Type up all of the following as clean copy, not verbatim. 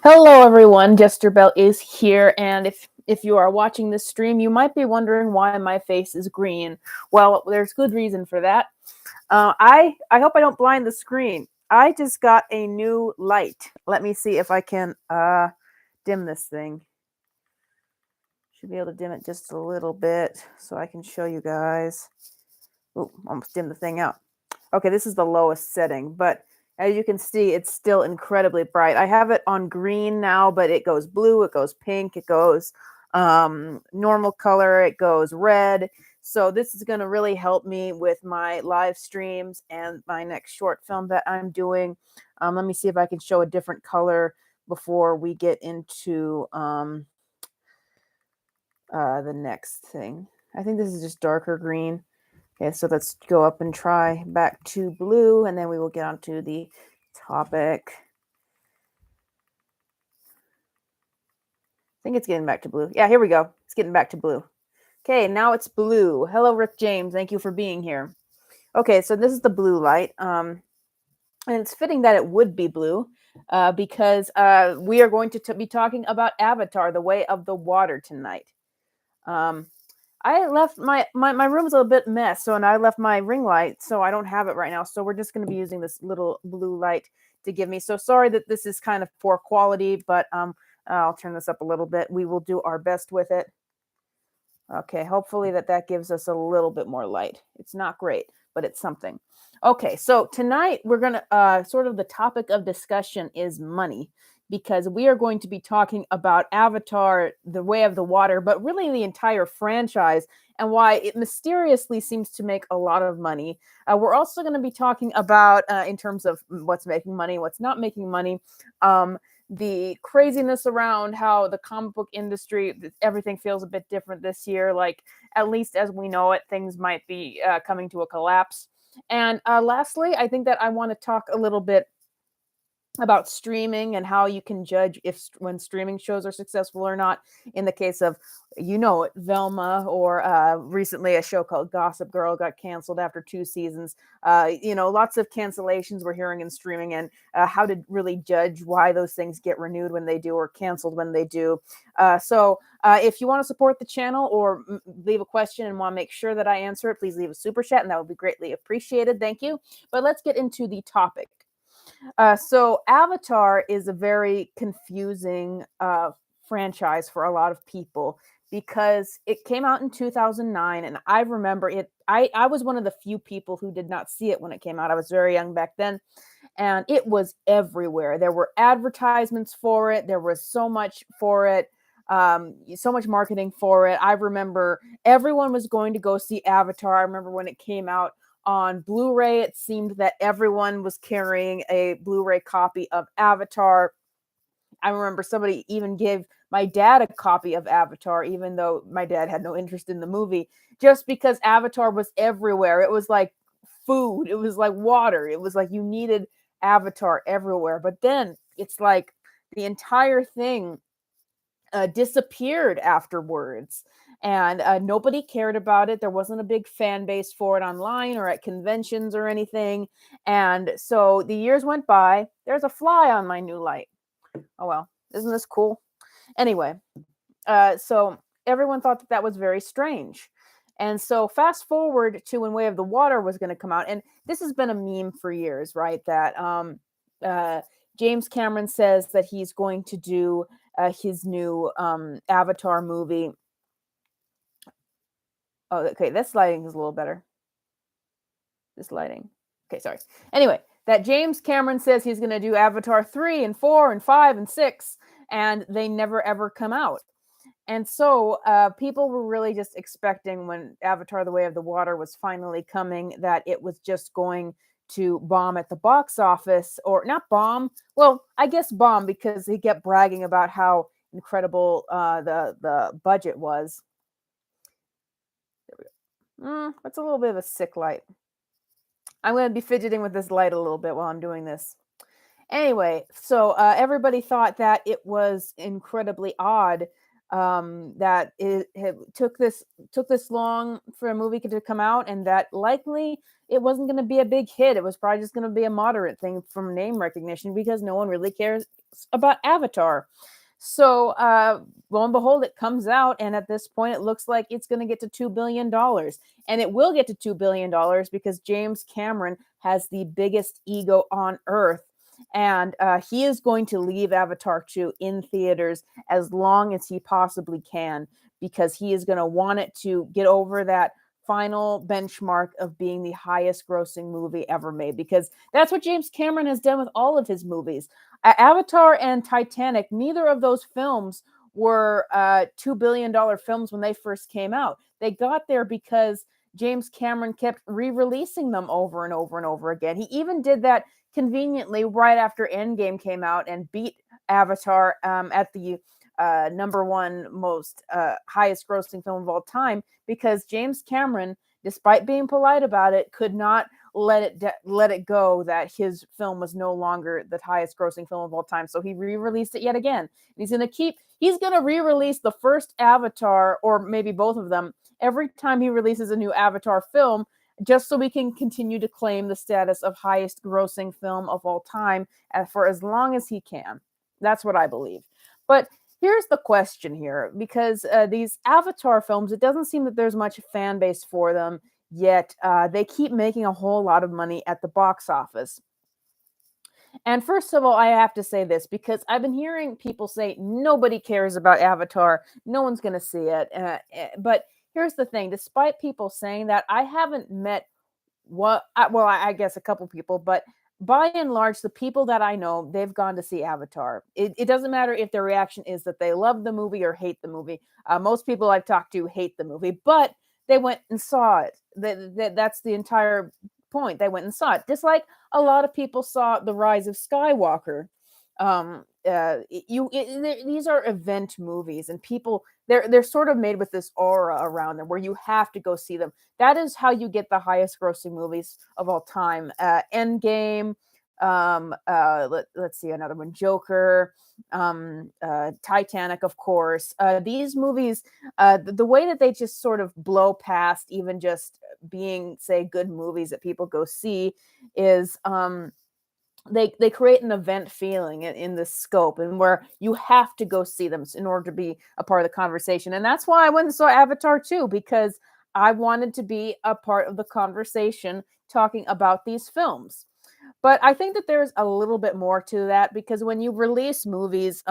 Hello, everyone. Jester Bell is here, and if you are watching this stream, you might be wondering why my face is green. Well, there's good reason for that. I hope I don't blind the screen. I just got a new light. Let me see if I can dim this thing. Should be able to dim it just a little bit so I can show you guys. Ooh, almost dim the thing out. Okay, this is the lowest setting, but as you can see, it's still incredibly bright. I have it on green now, but it goes blue, it goes pink, it goes normal color, it goes red. So this is going to really help me with my live streams and my next short film that I'm doing. Let me see if I can show a different color before we get into the next thing. I think this is just darker green. Okay, so let's go up and try back to blue, and then we will get on to the topic. I think it's getting back to blue. Yeah, here we go. It's getting back to blue. Okay, now it's blue. Hello, Rick James. Thank you for being here. Okay, so this is the blue light. And it's fitting that it would be blue because we are going to be talking about Avatar, The Way of the Water tonight. I left my room's a little bit mess, and I left my ring light, so I don't have it right now. So we're just going to be using this little blue light to give me. So sorry that this is kind of poor quality, but I'll turn this up a little bit. We will do our best with it. Okay, hopefully that gives us a little bit more light. It's not great, but it's something. Okay, so tonight we're going to sort of the topic of discussion is money, because we are going to be talking about Avatar, The Way of the Water, but really the entire franchise and why it mysteriously seems to make a lot of money. We're also going to be talking about, in terms of what's making money, what's not making money, the craziness around how the comic book industry, everything feels a bit different this year. Like, at least as we know it, things might be coming to a collapse. And lastly, I think that I want to talk a little bit about streaming and how you can judge if when streaming shows are successful or not. In the case of, Velma, or recently a show called Gossip Girl got canceled after 2 seasons. Lots of cancellations we're hearing in streaming, and how to really judge why those things get renewed when they do or canceled when they do. So if you want to support the channel or leave a question and want to make sure that I answer it, please leave a super chat, and that would be greatly appreciated. Thank you. But let's get into the topic. So Avatar is a very confusing franchise for a lot of people because it came out in 2009, and I remember it. I was one of the few people who did not see it when it came out. I was very young back then, and it was everywhere. There were advertisements for it. There was so much for it. So much marketing for it. I remember everyone was going to go see Avatar. I remember when it came out on Blu-ray, it seemed that everyone was carrying a Blu-ray copy of Avatar. I remember somebody even gave my dad a copy of Avatar, even though my dad had no interest in the movie, just because Avatar was everywhere. It was like food, it was like water, it was like you needed Avatar everywhere. But then it's like the entire thing disappeared afterwards, and nobody cared about it. There wasn't a big fan base for it online or at conventions or anything. And so the years went by. There's a fly on my new light. Oh well, isn't this cool? Anyway, so everyone thought that was very strange. And so fast forward to when Way of the Water was going to come out, and this has been a meme for years, right? That James Cameron says that he's going to do his new Avatar movie. Oh, okay, this lighting is a little better. This lighting. Okay, sorry. Anyway, that James Cameron says he's going to do Avatar 3 and 4 and 5 and 6, and they never ever come out. And so people were really just expecting, when Avatar The Way of the Water was finally coming, that it was just going to bomb at the box office, or not bomb. Well, I guess bomb, because he kept bragging about how incredible the budget was. There we go. That's a little bit of a sick light. I'm going to be fidgeting with this light a little bit while I'm doing this. Anyway, so everybody thought that it was incredibly odd that it took this long for a movie to come out, and that likely it wasn't going to be a big hit. It was probably just going to be a moderate thing from name recognition, because no one really about Avatar. So lo and behold, it comes out, and at this point, it looks like it's going to get to $2 billion, and it will get to $2 billion because James Cameron has the biggest ego on Earth, and he is going to leave Avatar 2 in theaters as long as he possibly can because he is going to want it to get over that final benchmark of being the highest grossing movie ever made, because that's what James Cameron has done with all of his movies. Avatar and Titanic, neither of those films were $2 billion films when they first came out. They got there because James Cameron kept re-releasing them over and over and over again. He even did that conveniently right after Endgame came out and beat Avatar at the number one most highest grossing film of all time, because James Cameron, despite being polite about it, could not let it go that his film was no longer the highest grossing film of all time. So he re-released it yet again. And he's going to re-release the first Avatar, or maybe both of them, every time he releases a new Avatar film, just so we can continue to claim the status of highest grossing film of all time for as long as he can. That's what I believe. But here's the question here, because these Avatar films, it doesn't seem that there's much fan base for them, yet they keep making a whole lot of money at the box office. And first of all, I have to say this, because I've been hearing people say nobody cares about Avatar, no one's going to see it. But here's the thing, despite people saying that, I haven't met I guess a couple people, but by and large, the people that I know, they've gone to see Avatar. It doesn't matter if their reaction is that they love the movie or hate the movie. Most people I've talked to hate the movie, but they went and saw it. That's the entire point. They went and saw it. Just like a lot of people saw The Rise of Skywalker. These are event movies, and people, they're sort of made with this aura around them where you have to go see them. That is how you get the highest grossing movies of all time. Endgame, let's see another one, Joker, Titanic, of course. These movies, the way that they just sort of blow past even just being, say, good movies that people go see is they create an event feeling in this scope, and where you have to go see them in order to be a part of the conversation. And that's why I went and saw Avatar 2, because I wanted to be a part of the conversation talking about these films. But I think that there's a little bit more to that, because when you release movies,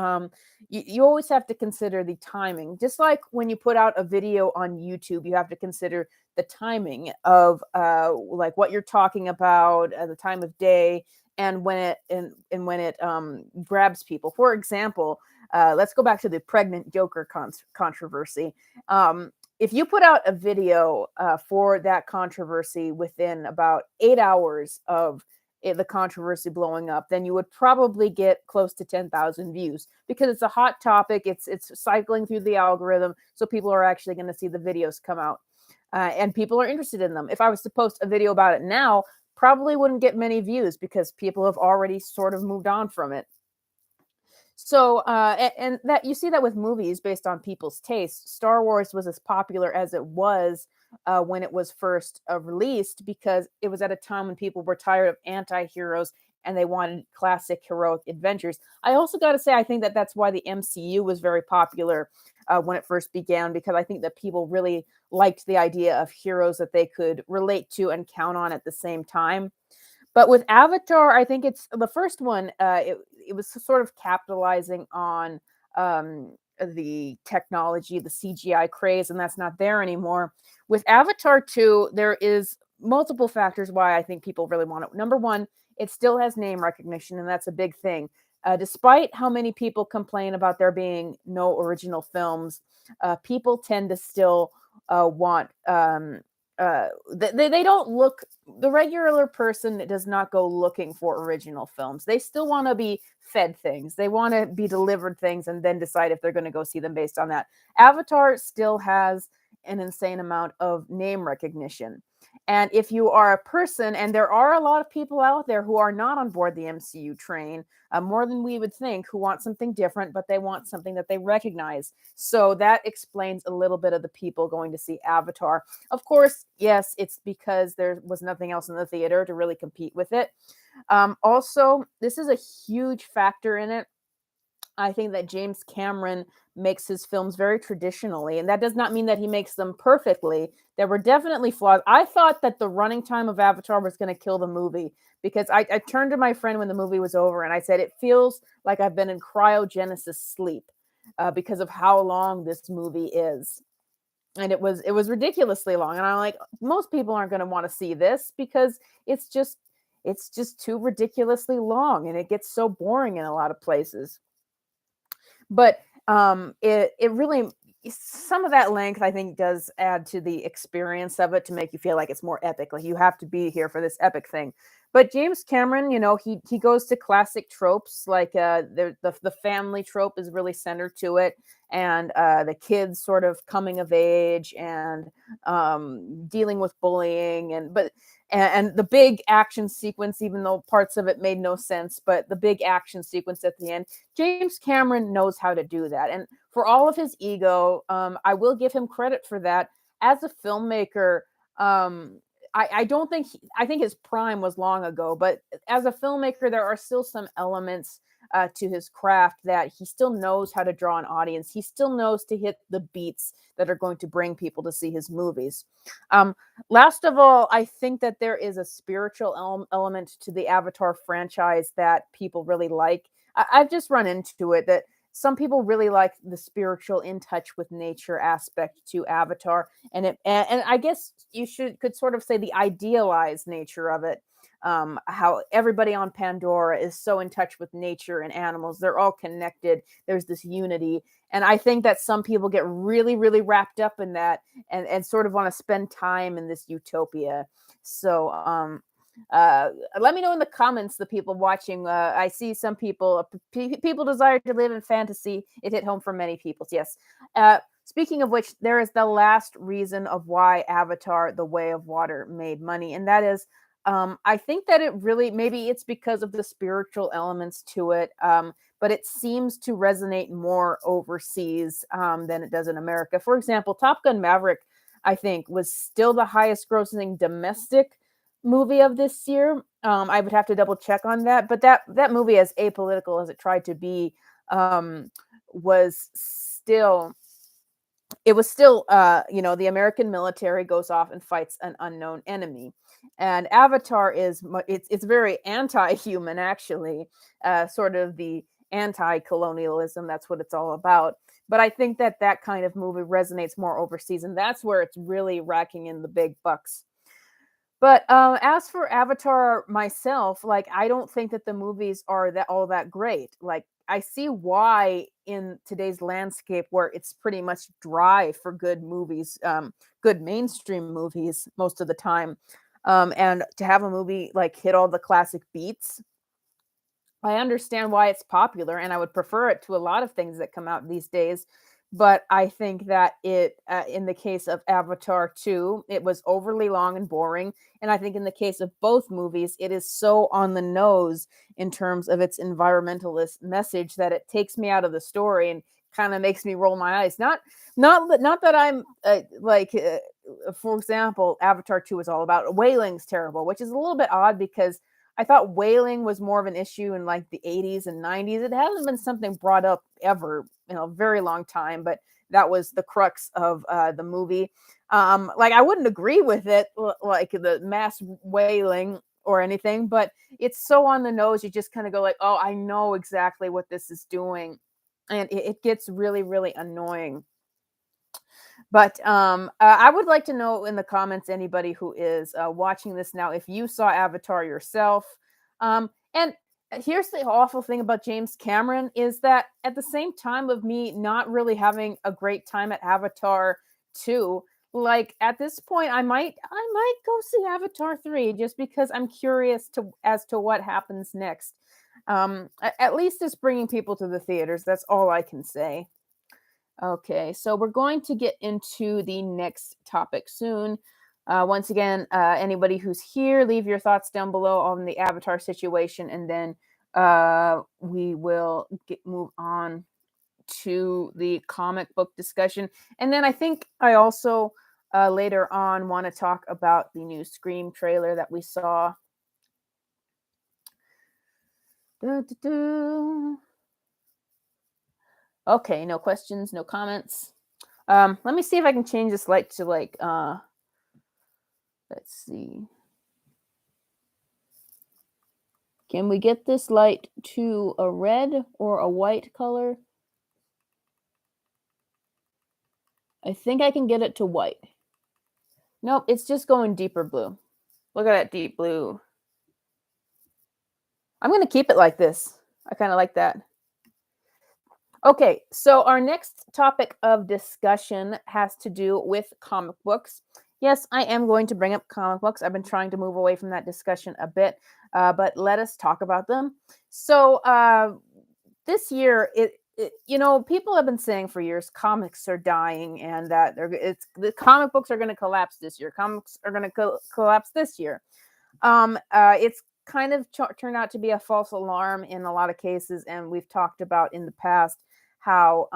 you always have to consider the timing. Just like when you put out a video on YouTube, you have to consider the timing of like what you're talking about, the time of day, and when it grabs people. For example, let's go back to the pregnant Joker controversy. If you put out a video for that controversy within about 8 hours of the controversy blowing up, then you would probably get close to 10,000 views, because it's a hot topic. It's cycling through the algorithm, so people are actually going to see the videos come out, and people are interested in them. If I was to post a video about it now, probably wouldn't get many views, because people have already sort of moved on from it. So, and that you see that with movies based on people's tastes. Star Wars was as popular as it was when it was first released, because it was at a time when people were tired of anti-heroes and they wanted classic heroic adventures. I also got to say, I think that that's why the MCU was very popular when it first began, because I think that people really liked the idea of heroes that they could relate to and count on at the same time. But with Avatar, I think it's the first one. It was sort of capitalizing on the technology, the CGI craze, and that's not there anymore. With Avatar 2, there is multiple factors why I think people really want it. Number one, it still has name recognition, and that's a big thing. Despite how many people complain about there being no original films, people tend to still want they don't look, the regular person does not go looking for original films. They still want to be fed things, they want to be delivered things, and then decide if they're going to go see them based on that. Avatar still has an insane amount of name recognition, and if you are a person, and there are a lot of people out there who are not on board the MCU train, more than we would think, who want something different, but they want something that they recognize. So that explains a little bit of the people going to see Avatar. Of course, yes, it's because there was nothing else in the theater to really compete with it. Also, this is a huge factor in it. I think that James Cameron makes his films very traditionally, and that does not mean that he makes them perfectly. There were definitely flaws. I thought that the running time of Avatar was going to kill the movie because I turned to my friend when the movie was over and I said, it feels like I've been in cryogenesis sleep because of how long this movie is. And it was ridiculously long. And I'm like, most people aren't going to want to see this because it's just it's just too ridiculously long and it gets so boring in a lot of places. But it really, some of that length I think does add to the experience of it to make you feel like it's more epic. Like you have to be here for this epic thing. But James Cameron, he goes to classic tropes like the family trope is really centered to it, and the kids sort of coming of age and dealing with bullying, and the big action sequence, even though parts of it made no sense, but the big action sequence at the end, James Cameron knows how to do that. And for all of his ego, I will give him credit for that. As a filmmaker, I don't think I think his prime was long ago, but as a filmmaker, there are still some elements to his craft that he still knows how to draw an audience. He still knows to hit the beats that are going to bring people to see his movies. Um, Last of all, I think that there is a spiritual element to the Avatar franchise that people really like. I've just run into it that some people really like the spiritual, in touch with nature aspect to Avatar, and I guess you could sort of say the idealized nature of it. How everybody on Pandora is so in touch with nature and animals. They're all connected. There's this unity. And I think that some people get really, really wrapped up in that and sort of want to spend time in this utopia. So let me know in the comments, the people watching. I see some people, people desire to live in fantasy. It hit home for many people. Yes. Speaking of which, there is the last reason of why Avatar: The Way of Water made money, and that is, I think that it really, maybe it's because of the spiritual elements to it, but it seems to resonate more overseas than it does in America. For example, Top Gun Maverick, I think, was still the highest grossing domestic movie of this year. I would have to double check on that, but that movie, as apolitical as it tried to be, um, was still it was still the American military goes off and fights an unknown enemy, and Avatar it's very anti-human, actually, sort of the anti-colonialism. That's what it's all about. But I think that kind of movie resonates more overseas, and that's where it's really racking in the big bucks. But as for Avatar myself, like, I don't think that the movies are that all that great. Like, I see why in today's landscape where it's pretty much dry for good movies, good mainstream movies most of the time, and to have a movie like hit all the classic beats, I understand why it's popular, and I would prefer it to a lot of things that come out these days. But I think that in the case of Avatar 2, it was overly long and boring. And I think in the case of both movies, it is so on the nose in terms of its environmentalist message that it takes me out of the story and kind of makes me roll my eyes. Not that I'm for example, Avatar 2 is all about whaling's terrible, which is a little bit odd because I thought whaling was more of an issue in like the 80s and 90s. It hasn't been something brought up ever in a very long time, but that was the crux of the movie. Like, I wouldn't agree with it, like the mass whaling or anything, but it's so on the nose. You just kind of go like, oh, I know exactly what this is doing. And it gets really, really annoying. But I would like to know in the comments, anybody who is watching this now, if you saw Avatar yourself. And here's the awful thing about James Cameron is that at the same time of me not really having a great time at Avatar 2, like at this point I might go see Avatar 3 just because I'm curious to as to what happens next. At least it's bringing people to the theaters. That's all I can say. Okay, so we're going to get into the next topic soon. Once again, anybody who's here, leave your thoughts down below on the Avatar situation, and then we will move on to the comic book discussion. And then I think I also later on want to talk about the new Scream trailer that we saw. Okay, no questions, no comments. Let me see if I can change this light to like, let's see. Can we get this light to a red or a white color? I think I can get it to white. Nope, it's just going deeper blue. Look at that deep blue. I'm going to keep it like this. I kind of like that. Okay, so our next topic of discussion has to do with comic books. Yes, I am going to bring up comic books. I've been trying to move away from that discussion a bit, but let us talk about them. So, this year, people have been saying for years comics are dying, and that the comic books are going to collapse this year. Comics are going to collapse this year. It's kind of turned out to be a false alarm in a lot of cases, and we've talked about in the past how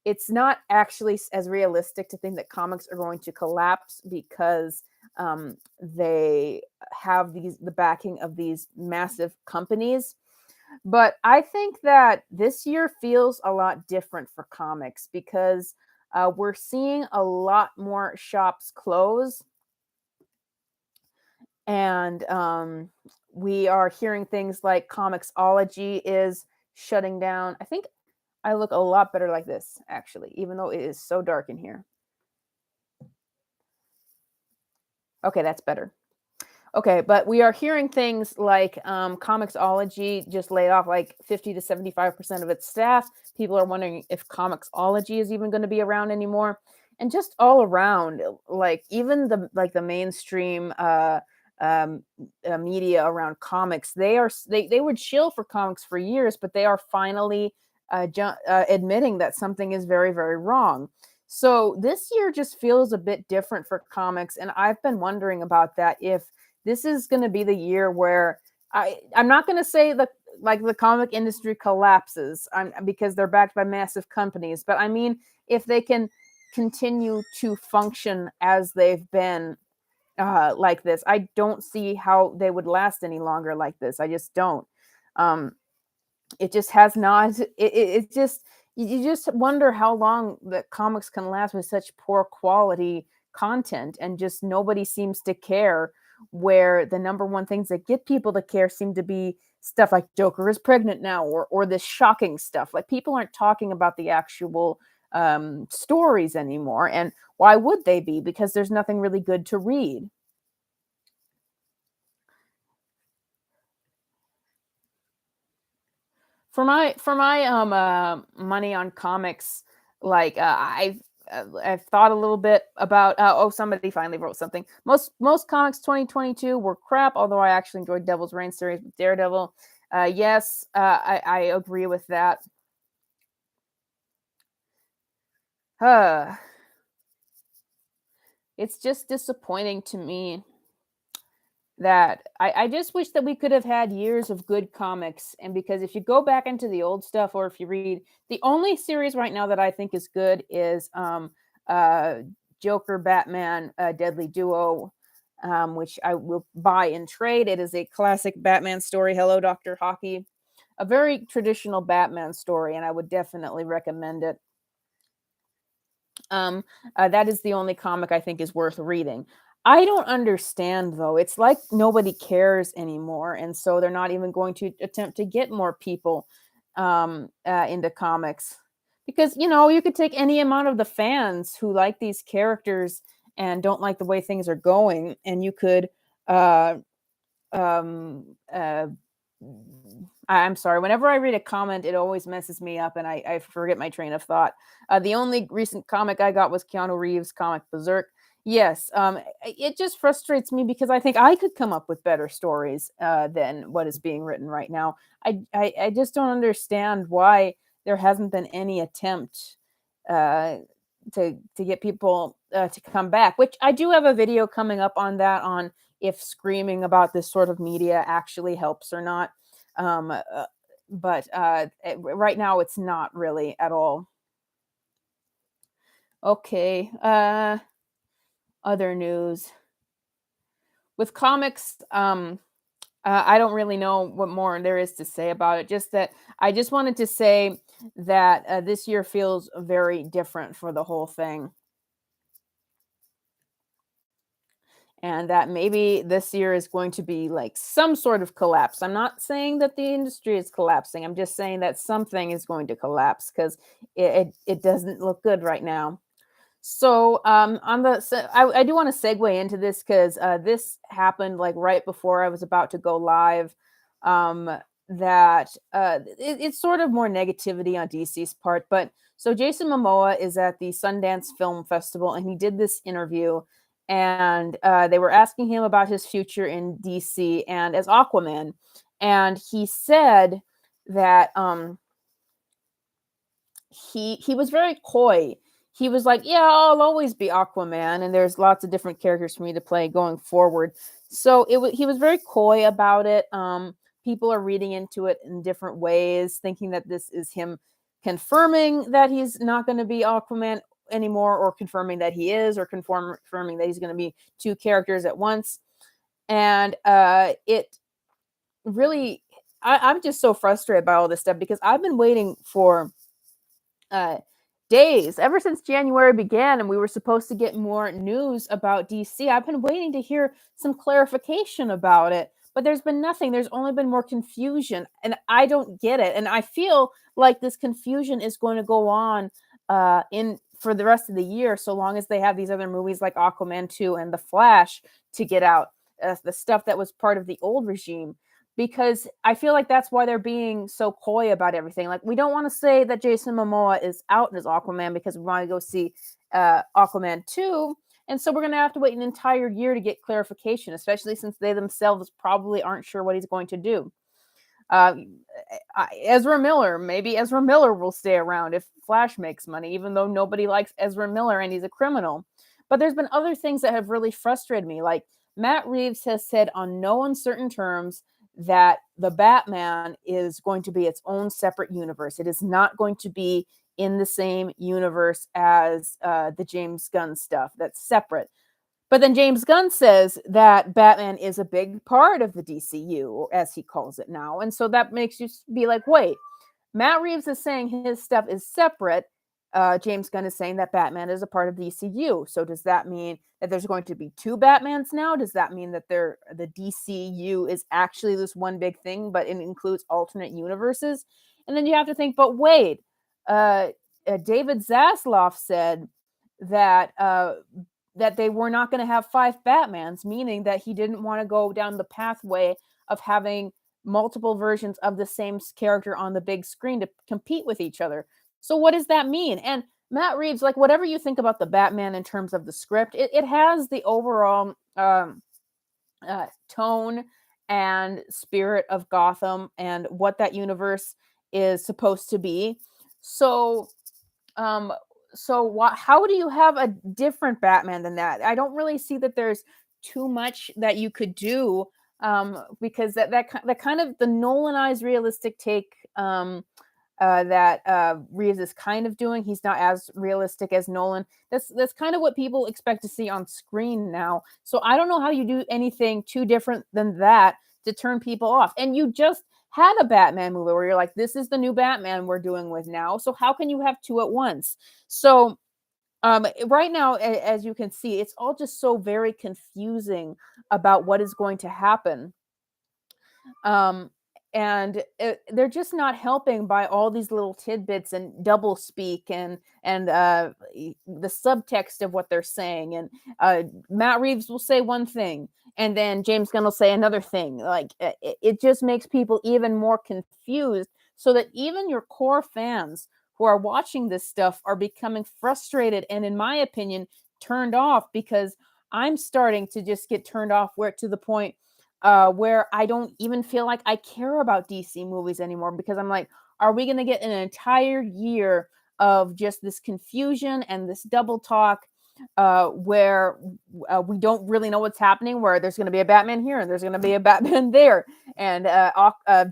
it's not actually as realistic to think that comics are going to collapse because they have the backing of these massive companies. But I think that this year feels a lot different for comics because we're seeing a lot more shops close, and we are hearing things like Comixology is shutting down. I think I look a lot better like this, actually, even though it is so dark in here. Okay, that's better. Okay, but we are hearing things like Comixology just laid off like 50 to 75% of its staff. People are wondering if Comixology is even going to be around anymore. And just all around, like even the mainstream um, media around comics, they would shill for comics for years, but they are finally admitting that something is very, very wrong. So this year just feels a bit different for comics, and I've been wondering about that, if this is going to be the year where I'm not going to say that like the comic industry collapses because they're backed by massive companies, but I mean if they can continue to function as they've been like this, I don't see how they would last any longer like this. I just don't. Um, it just has not. It just you just wonder how long the comics can last with such poor quality content, and just nobody seems to care. Where the number one things that get people to care seem to be stuff like Joker is pregnant now, or this shocking stuff. Like people aren't talking about the actual stories anymore, and why would they be? Because there's nothing really good to read. For my money on comics, like I've thought a little bit about. Oh, somebody finally wrote something. Most comics 2022 were crap. Although I actually enjoyed Devil's Reign series with Daredevil. Yes, I agree with that. Uh, it's just disappointing to me that I just wish that we could have had years of good comics. And because if you go back into the old stuff, or if you read, the only series right now that I think is good is uh Joker Batman Deadly Duo, which I will buy and trade. It is a classic Batman story. Hello, Dr. Hockey. A very traditional Batman story, and I would definitely recommend it. Um, that is the only comic I think is worth reading. I don't understand though. It's like nobody cares anymore, and so they're not even going to attempt to get more people into comics, because you could take any amount of the fans who like these characters and don't like the way things are going, and you could uh, um, I'm sorry. Whenever I read a comment, it always messes me up, and I forget my train of thought. The only recent comic I got was Keanu Reeves' comic Berserk. Yes, it just frustrates me because I think I could come up with better stories than what is being written right now. I just don't understand why there hasn't been any attempt uh, to get people to come back. Which I do have a video coming up on that, on if screaming about this sort of media actually helps or not. Um, uh, but right now it's not really at all. Okay. Other news with comics. I don't really know what more there is to say about it. Just that I just wanted to say that this year feels very different for the whole thing. And that maybe this year is going to be like some sort of collapse. I'm not saying that the industry is collapsing. I'm just saying that something is going to collapse because it doesn't look good right now. So I do want to segue into this because this happened like right before I was about to go live. Um, that it's sort of more negativity on DC's part, but so Jason Momoa is at the Sundance Film Festival and he did this interview, and they were asking him about his future in DC and as Aquaman, and he said that he was very coy. He was like, "Yeah, I'll always be Aquaman, and there's lots of different characters for me to play going forward." So he was very coy about it. People are reading into it in different ways, thinking that this is him confirming that he's not going to be Aquaman anymore, or confirming that he is, or confirming that he's going to be two characters at once. And it really, I'm just so frustrated by all this stuff because I've been waiting for days ever since January began and we were supposed to get more news about DC. I've been waiting to hear some clarification about it, but there's been nothing. There's only been more confusion, and I don't get it. And I feel like this confusion is going to go on in for the rest of the year, so long as they have these other movies like Aquaman 2 and The Flash to get out, the stuff that was part of the old regime, because I feel like that's why they're being so coy about everything. Like, we don't want to say that Jason Momoa is out as Aquaman because we want to go see Aquaman 2. And so we're going to have to wait an entire year to get clarification, especially since they themselves probably aren't sure what he's going to do. Ezra Miller, maybe Ezra Miller will stay around if Flash makes money, even though nobody likes Ezra Miller and he's a criminal. But there's been other things that have really frustrated me. Like, Matt Reeves has said on no uncertain terms that the Batman is going to be its own separate universe. It is not going to be in the same universe as the James Gunn stuff. That's separate. But then James Gunn says that Batman is a big part of the DCU, as he calls it now. And so that makes you be like, wait, Matt Reeves is saying his stuff is separate. James Gunn is saying that Batman is a part of the DCU. So does that mean that there's going to be two Batmans now? Does that mean that the DCU is actually this one big thing, but it includes alternate universes? And then you have to think, but wait, David Zaslav said that that they were not going to have 5 Batmans, meaning that he didn't want to go down the pathway of having multiple versions of the same character on the big screen to compete with each other. So what does that mean? And Matt Reeves, like, whatever you think about the Batman in terms of the script, it has the overall tone and spirit of Gotham and what that universe is supposed to be. So how do you have a different Batman than that? I don't really see that there's too much that you could do, because that kind of the Nolanized realistic take that Reeves is kind of doing. He's not as realistic as Nolan. That's kind of what people expect to see on screen now. So I don't know how you do anything too different than that to turn people off. And you just had a Batman movie where you're like, this is the new Batman we're doing with now. So how can you have two at once? So right now, as you can see, it's all just so very confusing about what is going to happen. And they're just not helping by all these little tidbits and double speak and the subtext of what they're saying. And Matt Reeves will say one thing, and then James Gunn will say another thing. Like, it just makes people even more confused, so that even your core fans who are watching this stuff are becoming frustrated and, in my opinion, turned off, because I'm starting to just get turned off to the point where I don't even feel like I care about DC movies anymore, because I'm like, are we going to get an entire year of just this confusion and this double talk where we don't really know what's happening, where there's going to be a Batman here and there's going to be a Batman there, and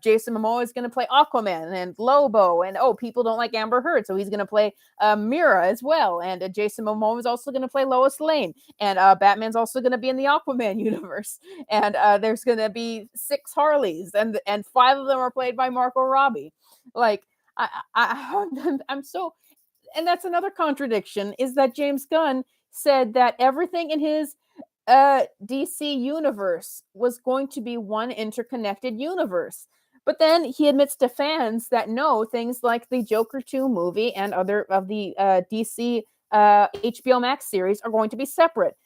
Jason Momoa is going to play Aquaman and Lobo, and people don't like Amber Heard, so he's going to play Mira as well, and Jason Momoa is also going to play Lois Lane, and Batman's also going to be in the Aquaman universe, and there's going to be 6 Harleys, and 5 of them are played by Margot Robbie. Like, I'm so, and that's another contradiction is that James Gunn said that everything in his DC universe was going to be one interconnected universe. But then he admits to fans that no, things like the Joker 2 movie and other of the DC HBO Max series are going to be separate.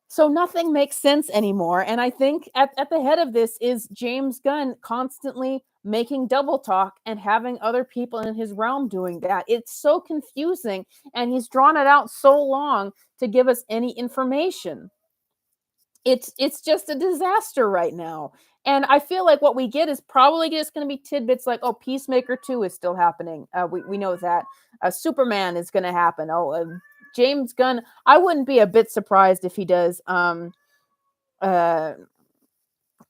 So nothing makes sense anymore. And I think at the head of this is James Gunn constantly making double talk and having other people in his realm doing that. It's so confusing, and he's drawn it out so long to give us any information. It's just a disaster right now. And I feel like what we get is probably just going to be tidbits like, oh, Peacemaker 2 is still happening. We know that. Superman is going to happen. Oh, James Gunn, I wouldn't be a bit surprised if uh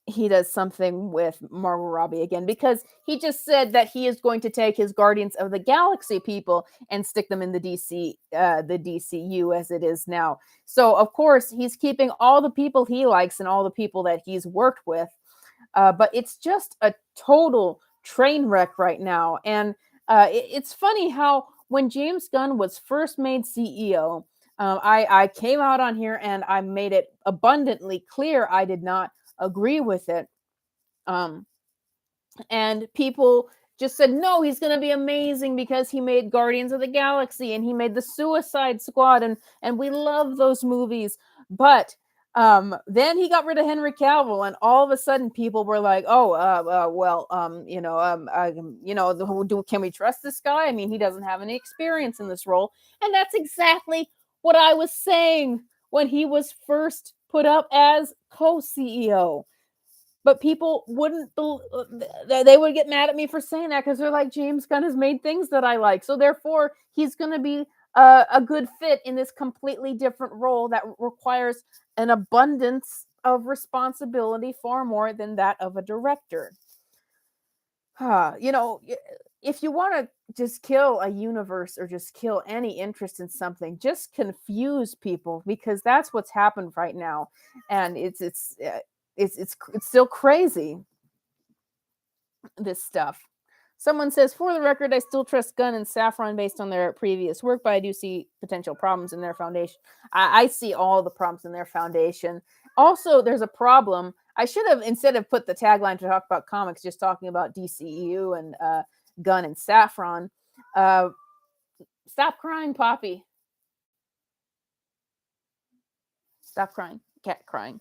he does something with Margot Robbie again, because he just said that he is going to take his Guardians of the Galaxy people and stick them in the DCU as it is now. So of course he's keeping all the people he likes and all the people that he's worked with, but it's just a total train wreck right now. And it's funny how when James Gunn was first made CEO, I came out on here and I made it abundantly clear I did not agree with it. Um, and people just said, no, he's going to be amazing because he made Guardians of the Galaxy and he made the Suicide Squad. And we love those movies. But then he got rid of Henry Cavill, and all of a sudden people were like, oh, well, can we trust this guy? I mean, he doesn't have any experience in this role. And that's exactly what I was saying when he was first put up as co-CEO. But people wouldn't, they would get mad at me for saying that because they're like, James Gunn has made things that I like. So therefore, he's going to be a good fit in this completely different role that requires an abundance of responsibility far more than that of a director. If you want to just kill a universe or just kill any interest in something, just confuse people, because that's what's happened right now, and it's still crazy, this stuff. Someone says, for the record, I still trust Gunn and Safran based on their previous work, but I do see potential problems in their foundation. I see all the problems in their foundation. Also, there's a problem. I should have, instead of put the tagline to talk about comics, just talking about DCEU and Gunn and Safran. Stop crying, Poppy. Stop crying. Cat crying.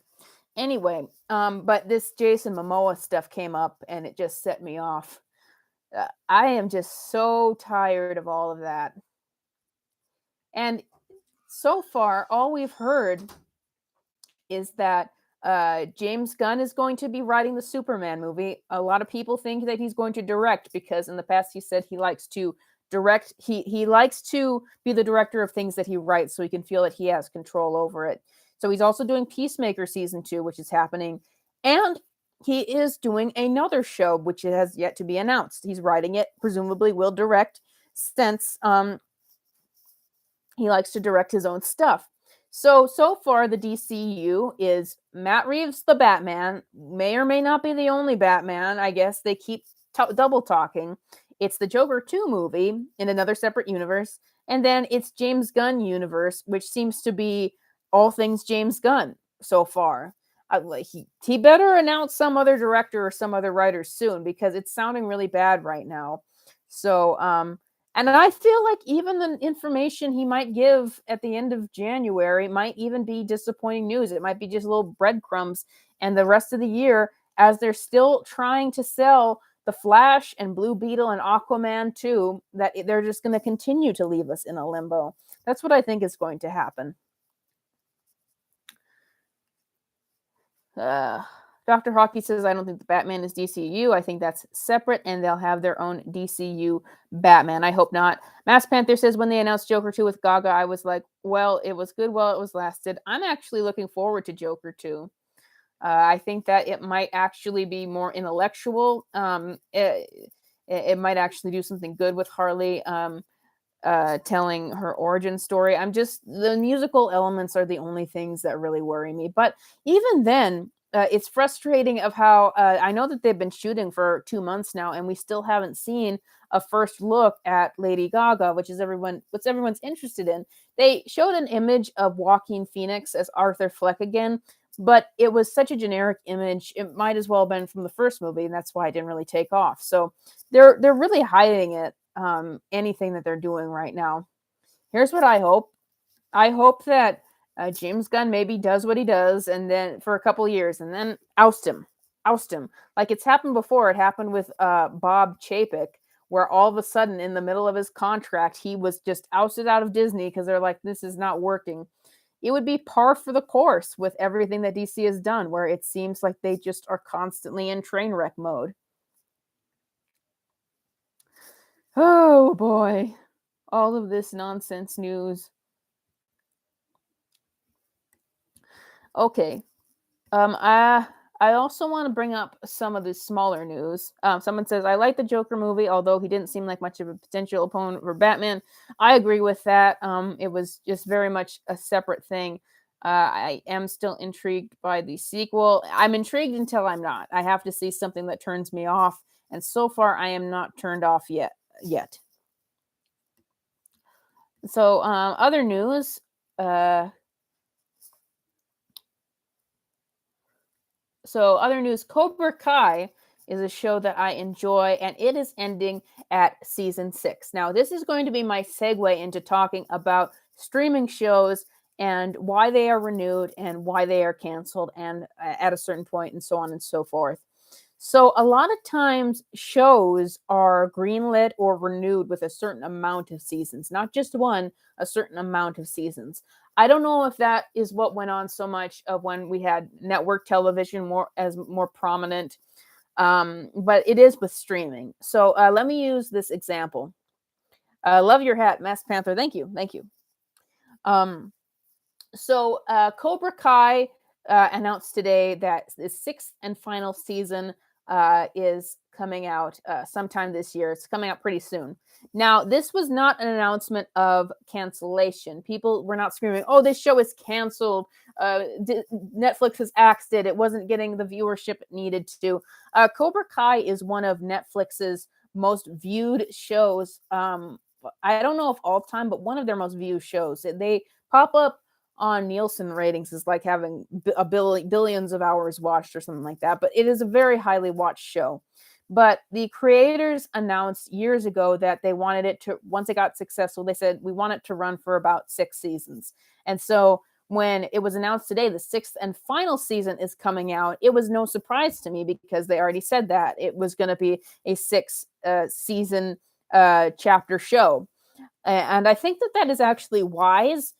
Anyway, but this Jason Momoa stuff came up and it just set me off. I am just so tired of all of that. And so far, all we've heard is that James Gunn is going to be writing the Superman movie. A lot of people think that he's going to direct because in the past he said he likes to direct. He likes to be the director of things that he writes so he can feel that he has control over it. So he's also doing Peacemaker season 2, which is happening. And he is doing another show, which has yet to be announced. He's writing it, presumably will direct, since he likes to direct his own stuff. So far, the DCU is Matt Reeves, the Batman, may or may not be the only Batman. I guess they keep double talking. It's the Joker 2 movie in another separate universe. And then it's James Gunn universe, which seems to be all things James Gunn so far. He better announce some other director or some other writer soon, because it's sounding really bad right now. So, and I feel like even the information he might give at the end of January might even be disappointing news. It might be just little breadcrumbs. And the rest of the year, as they're still trying to sell The Flash and Blue Beetle and Aquaman 2, that they're just going to continue to leave us in a limbo. That's what I think is going to happen. Dr. Hockey says, I don't think the Batman is DCU. I think that's separate, and they'll have their own DCU Batman. I hope not. Mass Panther says, when they announced Joker 2 with Gaga, I was like, well, it was good while it was lasted. I'm actually looking forward to Joker 2. I think that it might actually be more intellectual. It might actually do something good with Harley telling her origin story. The musical elements are the only things that really worry me. But even then, it's frustrating of how I know that they've been shooting for 2 months now, and we still haven't seen a first look at Lady Gaga, which is what's everyone's interested in. They showed an image of Joaquin Phoenix as Arthur Fleck again, but it was such a generic image. It might as well have been from the first movie, and that's why it didn't really take off. So they're really hiding it. Anything that they're doing right now. Here's what I hope. I hope that James Gunn maybe does what he does, and then for a couple years, and then oust him. Like it's happened before. It happened with Bob Chapek, where all of a sudden, in the middle of his contract, he was just ousted out of Disney because they're like, this is not working. It would be par for the course with everything that DC has done, where it seems like they just are constantly in train wreck mode. Oh boy, all of this nonsense news. Okay. I also want to bring up some of the smaller news. Someone says, I like the Joker movie, although he didn't seem like much of a potential opponent for Batman. I agree with that. It was just very much a separate thing. I am still intrigued by the sequel. I'm intrigued until I'm not. I have to see something that turns me off. And so far, I am not turned off yet. So, other news. Other news, Cobra Kai is a show that I enjoy, and it is ending at season 6. Now, this is going to be my segue into talking about streaming shows and why they are renewed and why they are canceled and at a certain point and so on and so forth. So, a lot of times shows are greenlit or renewed with a certain amount of seasons, not just one, a certain amount of seasons. I don't know if that is what went on so much of when we had network television more prominent, but it is with streaming. So let me use this example. Love your hat, Masked Panther. Thank you, thank you. Cobra Kai announced today that the 6th and final season is coming out sometime this year. It's coming out pretty soon. Now, this was not an announcement of cancellation. People were not screaming, oh, this show is canceled. Netflix has axed it. It wasn't getting the viewership it needed to. Cobra Kai is one of Netflix's most viewed shows. I don't know if all time, but one of their most viewed shows. They pop up on Nielsen ratings is like having billions of hours watched or something like that. But it is a very highly watched show. But the creators announced years ago that they wanted it to, once it got successful, they said, we want it to run for about 6 seasons. And so when it was announced today, the 6th and final season is coming out, it was no surprise to me because they already said that it was going to be a 6 season chapter show. And I think that that is actually wise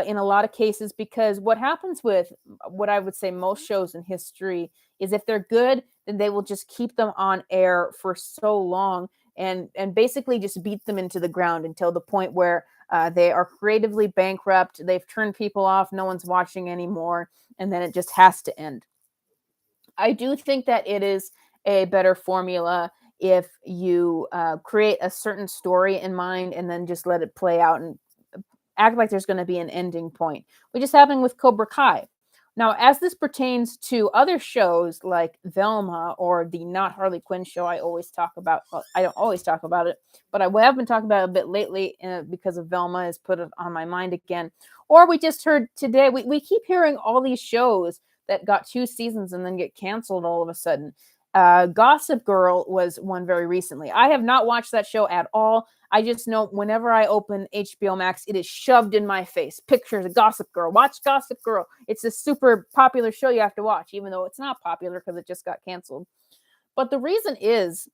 in a lot of cases, because what happens with what I would say most shows in history is if they're good, then they will just keep them on air for so long and basically just beat them into the ground until the point where they are creatively bankrupt. They've turned people off. No one's watching anymore. And then it just has to end. I do think that it is a better formula if you create a certain story in mind and then just let it play out and act like there's going to be an ending point, which is happening with Cobra Kai. Now, as this pertains to other shows like Velma or the Not Harley Quinn show, I always talk about. Well, I don't always talk about it, but I have been talking about it a bit lately because of Velma has put it on my mind again. Or we just heard today. We keep hearing all these shows that got 2 seasons and then get canceled all of a sudden. Gossip Girl was one very recently. I have not watched that show at all. I just know whenever I open HBO Max, it is shoved in my face. Pictures of Gossip Girl. Watch Gossip Girl. It's a super popular show you have to watch, even though it's not popular because it just got canceled. But the reason is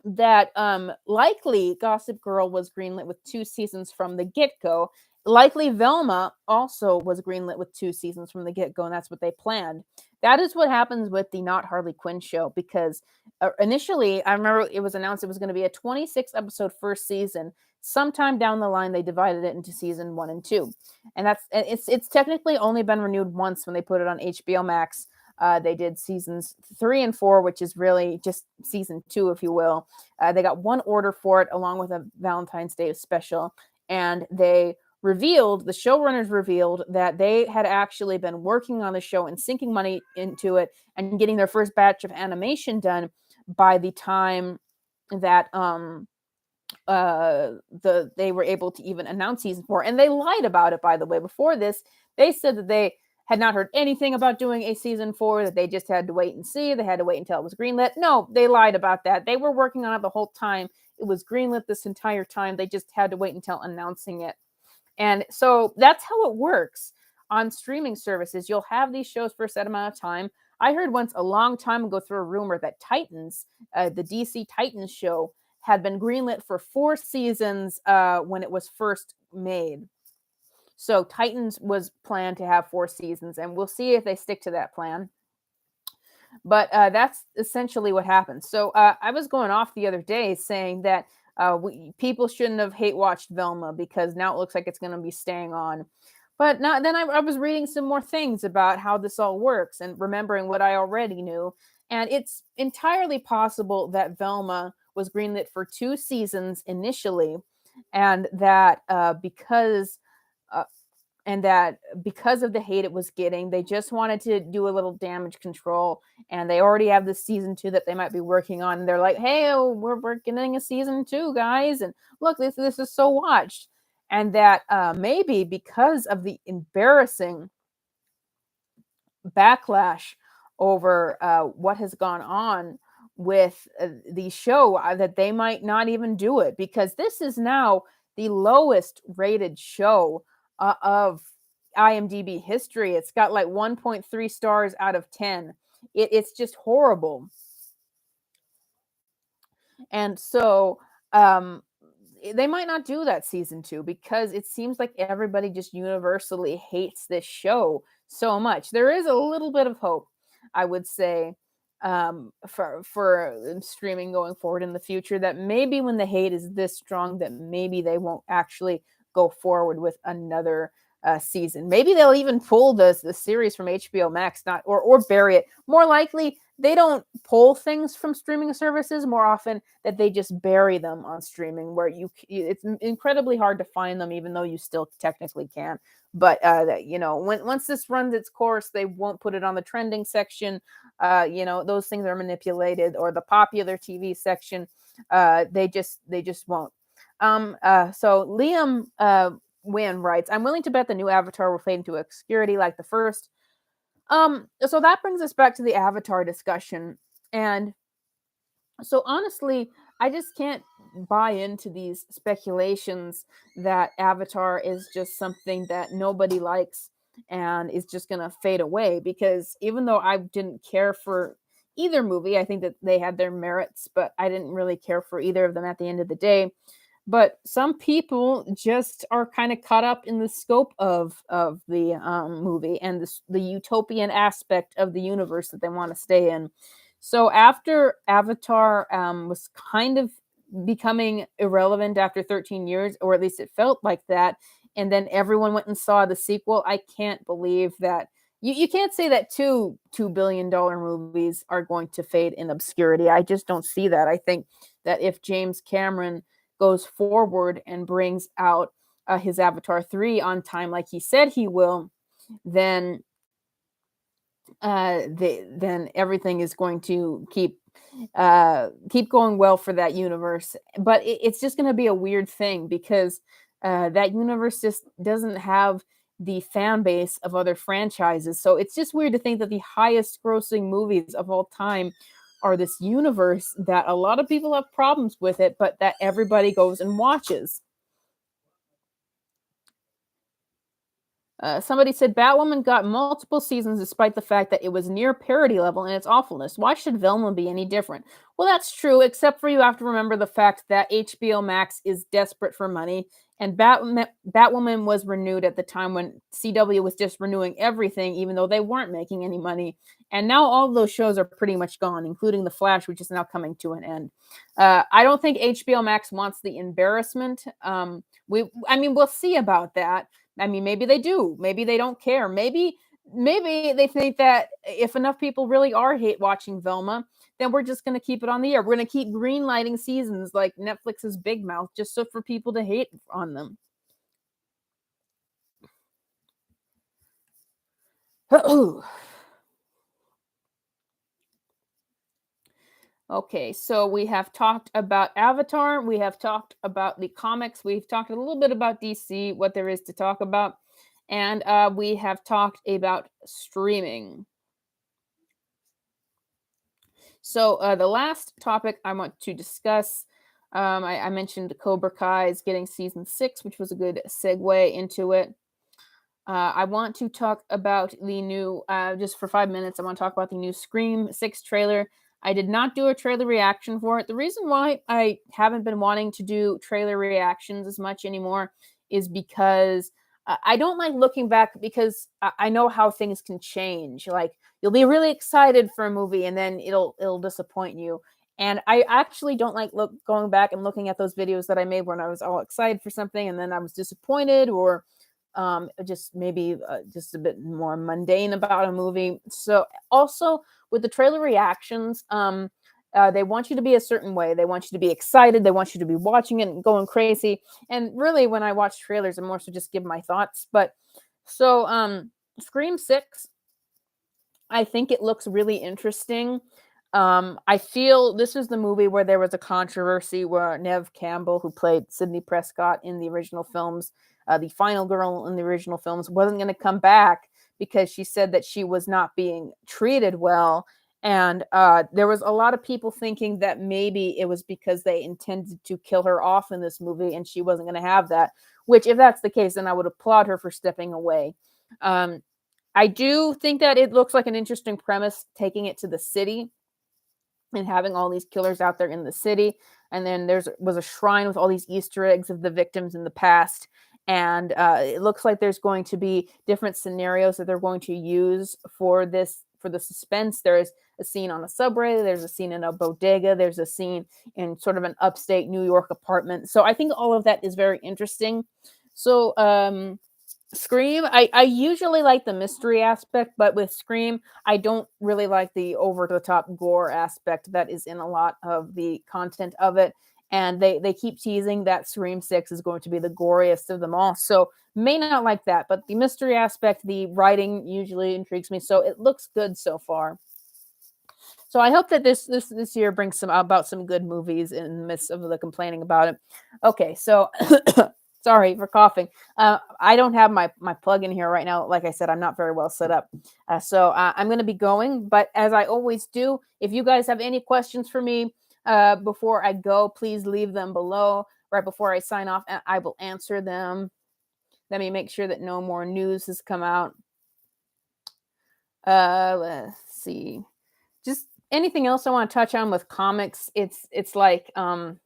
that likely Gossip Girl was greenlit with 2 seasons from the get-go. Likely Velma also was greenlit with 2 seasons from the get-go, and that's what they planned. That is what happens with the Not Harley Quinn show, because initially, I remember it was announced it was going to be a 26-episode first season. Sometime down the line, they divided it into season 1 and 2. And it's technically only been renewed once when they put it on HBO Max. They did seasons 3 and 4, which is really just season 2, if you will. They got one order for it along with a Valentine's Day special, and they the showrunners revealed that they had actually been working on the show and sinking money into it and getting their first batch of animation done by the time that they were able to even announce season 4. And they lied about it, by the way. Before this, they said that they had not heard anything about doing a season 4, that they just had to wait and see. They had to wait until it was greenlit. No, they lied about that. They were working on it the whole time. It was greenlit this entire time. They just had to wait until announcing it. And so that's how it works on streaming services. You'll have these shows for a set amount of time. I heard once a long time ago through a rumor that Titans, the DC Titans show, had been greenlit for 4 seasons when it was first made. So Titans was planned to have 4 seasons, and we'll see if they stick to that plan. But that's essentially what happened. So I was going off the other day saying that people shouldn't have hate watched Velma because now it looks like it's going to be staying on. But then I was reading some more things about how this all works and remembering what I already knew. And it's entirely possible that Velma was greenlit for 2 seasons initially, and that because of the hate it was getting, they just wanted to do a little damage control, and they already have this season 2 that they might be working on. And they're like, hey, we're getting a season 2, guys, and look, this is so watched. And that maybe because of the embarrassing backlash over what has gone on with the show, that they might not even do it, because this is now the lowest rated show of IMDb history. It's got like 1.3 stars out of 10. It's just horrible. And so they might not do that season 2 because it seems like everybody just universally hates this show so much. There is a little bit of hope, I would say, for streaming going forward in the future, that maybe when the hate is this strong, that maybe they won't actually go forward with another season. Maybe they'll even pull the series from HBO Max, or bury it. More likely, they don't pull things from streaming services more often, that they just bury them on streaming, where it's incredibly hard to find them, even though you still technically can. But once this runs its course, they won't put it on the trending section. Those things are manipulated, or the popular TV section. They just won't. So Liam Wynn writes, I'm willing to bet the new Avatar will fade into obscurity like the first. So that brings us back to the Avatar discussion. And so honestly, I just can't buy into these speculations that Avatar is just something that nobody likes and is just going to fade away, because even though I didn't care for either movie, I think that they had their merits, but I didn't really care for either of them at the end of the day. But some people just are kind of caught up in the scope of the movie and the utopian aspect of the universe that they want to stay in. So after Avatar was kind of becoming irrelevant after 13 years, or at least it felt like that, and then everyone went and saw the sequel, I can't believe that. You can't say that $2 billion movies are going to fade in obscurity. I just don't see that. I think that if James Cameron goes forward and brings out his Avatar 3 on time, like he said he will, then everything is going to keep going well for that universe. But it's just going to be a weird thing, because that universe just doesn't have the fan base of other franchises. So it's just weird to think that the highest grossing movies of all time are this universe that a lot of people have problems with it, but that everybody goes and watches. Somebody said Batwoman got multiple seasons despite the fact that it was near parody level in its awfulness. Why should Velma be any different? Well, that's true, except for you have to remember the fact that HBO Max is desperate for money, and Batwoman was renewed at the time when CW was just renewing everything, even though they weren't making any money. And now all of those shows are pretty much gone, including The Flash, which is now coming to an end. I don't think HBO Max wants the embarrassment. We'll see about that. I mean, maybe they do. Maybe they don't care. Maybe they think that if enough people really are hate watching Velma, then we're just going to keep it on the air. We're going to keep greenlighting seasons like Netflix's Big Mouth, just so for people to hate on them. Okay, so we have talked about Avatar, we have talked about the comics, we've talked a little bit about DC, what there is to talk about, and we have talked about streaming. So the last topic I want to discuss, I mentioned Cobra Kai is getting season 6, which was a good segue into it. I want to talk about the new, just for 5 minutes, I want to talk about the new Scream 6 trailer. I did not do a trailer reaction for it. The reason why I haven't been wanting to do trailer reactions as much anymore is because I don't like looking back, because I know how things can change. Like, you'll be really excited for a movie and then it'll disappoint you. And I actually don't like going back and looking at those videos that I made when I was all excited for something and then I was disappointed, or just maybe just a bit more mundane about a movie. So also with the trailer reactions, they want you to be a certain way. They want you to be excited. They want you to be watching it and going crazy. And really, when I watch trailers, I'm more so just give my thoughts. But so Scream 6, I think it looks really interesting. I feel this is the movie where there was a controversy where Neve Campbell, who played Sidney Prescott in the original films, the final girl in the original films, wasn't going to come back because she said that she was not being treated well. And there was a lot of people thinking that maybe it was because they intended to kill her off in this movie and she wasn't going to have that, which, if that's the case, then I would applaud her for stepping away. I do think that it looks like an interesting premise, taking it to the city and having all these killers out there in the city. And then was a shrine with all these Easter eggs of the victims in the past. And it looks like there's going to be different scenarios that they're going to use for the suspense. There's a scene on a subway, there's a scene in a bodega, there's a scene in sort of an upstate New York apartment. So I think all of that is very interesting. So Scream, I usually like the mystery aspect, but with Scream, I don't really like the over-the-top gore aspect that is in a lot of the content of it. And they keep teasing that Scream 6 is going to be the goriest of them all. So may not like that, but the mystery aspect, the writing usually intrigues me. So it looks good so far. So I hope that this year brings some good movies in the midst of the complaining about it. Okay, so sorry for coughing. I don't have my plug in here right now. Like I said, I'm not very well set up. So I'm going to be going. But as I always do, if you guys have any questions for me before I go, please leave them below right before I sign off, and I will answer them. Let me make sure that no more news has come out. Let's see. Just anything else I want to touch on with comics. It's like the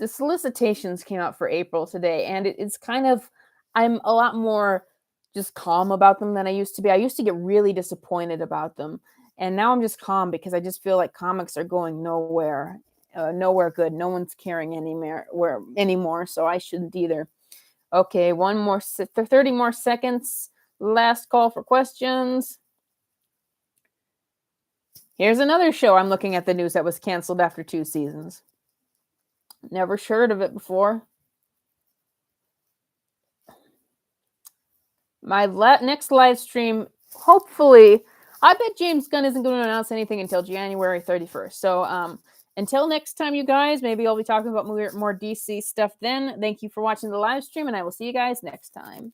solicitations came out for April today, and it's kind of, I'm a lot more just calm about them than I used to be. I used to get really disappointed about them, and now I'm just calm because I just feel like comics are going nowhere good. No one's caring anymore, so I shouldn't either. Okay, 30 more seconds. Last call for questions. Here's another show I'm looking at the news that was canceled after 2 seasons. Never heard of it before. My next live stream, hopefully, I bet James Gunn isn't going to announce anything until January 31st. So until next time, you guys, maybe I'll be talking about more DC stuff then. Thank you for watching the live stream, and I will see you guys next time.